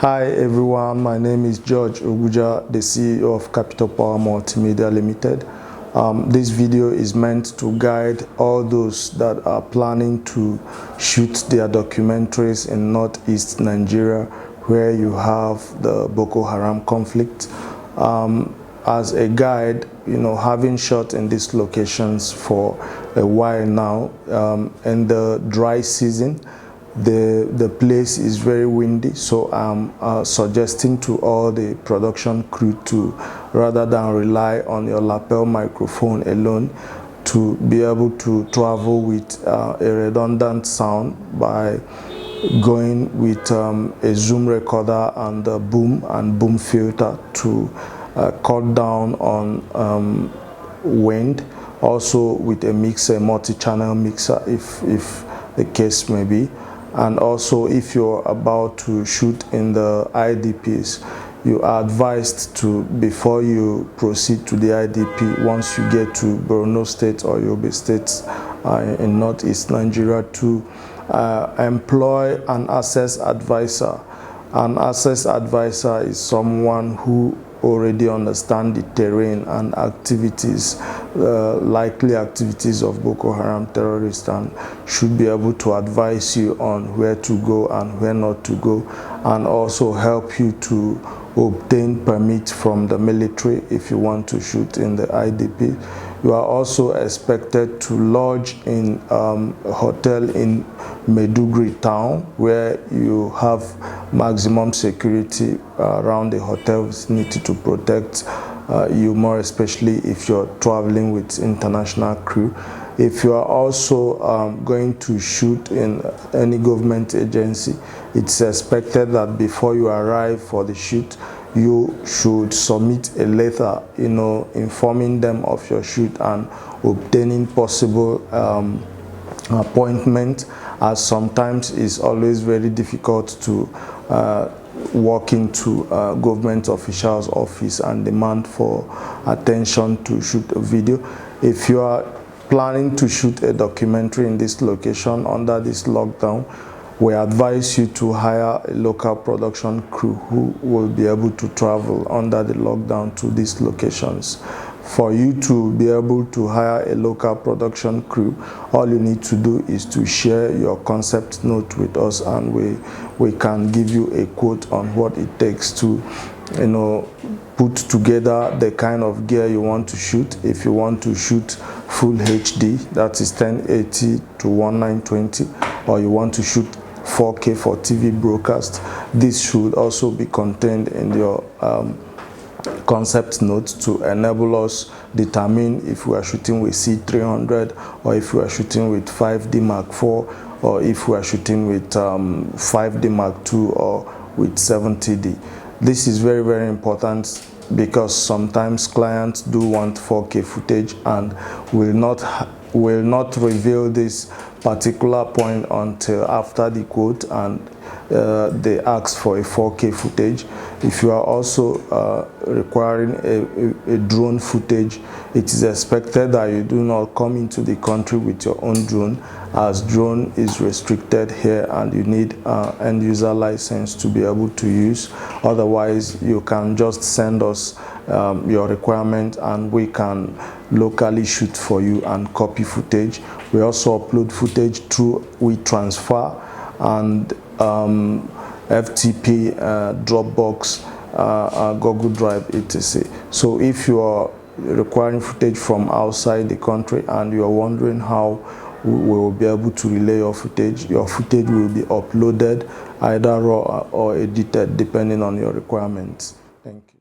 Hi everyone, my name is George Oguja, the CEO of Capital Power Multimedia Limited. This video is meant to guide all those that are planning to shoot their documentaries in northeast Nigeria, where you have the Boko Haram conflict. As a guide, having shot in these locations for a while now, in the dry season, the place is very windy, so I'm suggesting to all the production crew to, rather than rely on your lapel microphone alone, to be able to travel with a redundant sound by going with a zoom recorder and a boom filter to cut down on wind, also with a mixer, multi-channel mixer if the case may be. And also, if you're about to shoot in the IDPs, you are advised to, before you proceed to the IDP, once you get to Borno State or Yobe State in northeast Nigeria, to employ an access advisor. An access advisor is someone who already understand the terrain and activities, likely activities of Boko Haram terrorists, and should be able to advise you on where to go and where not to go, and also help you to obtain permit from the military if you want to shoot in the IDP. You are also expected to lodge in a hotel in Maiduguri town, where you have maximum security around the hotel vicinity to protect you, more especially if you're traveling with international crew. If you are also going to shoot in any government agency, it's expected that before you arrive for the shoot, you should submit a letter, informing them of your shoot and obtaining possible appointment, as sometimes it's always very difficult to walk into a government official's office and demand for attention to shoot a video. If you are planning to shoot a documentary in this location under this lockdown, we advise you to hire a local production crew who will be able to travel under the lockdown to these locations. For you to be able to hire a local production crew, all you need to do is to share your concept note with us, and we can give you a quote on what it takes to put together the kind of gear you want to shoot. If you want to shoot full HD, that is 1080 to 1920, or you want to shoot 4K for TV broadcast, this should also be contained in your concept notes to enable us determine if we are shooting with C300, or if we are shooting with 5D Mark IV, or if we are shooting with 5D Mark II or with 70D. This is very, very important, because sometimes clients do want 4K footage and will not reveal this particular point until after the quote, and they ask for a 4K footage. If you are also requiring a drone footage, it is expected that you do not come into the country with your own drone, as drone is restricted here and you need end user license to be able to use. Otherwise, you can just send us your requirement and we can locally shoot for you and copy footage. We also upload footage through WeTransfer and FTP, Dropbox, Google Drive, etc. So if you are requiring footage from outside the country and you are wondering how we will be able to relay your footage will be uploaded either raw or edited depending on your requirements. Thank you.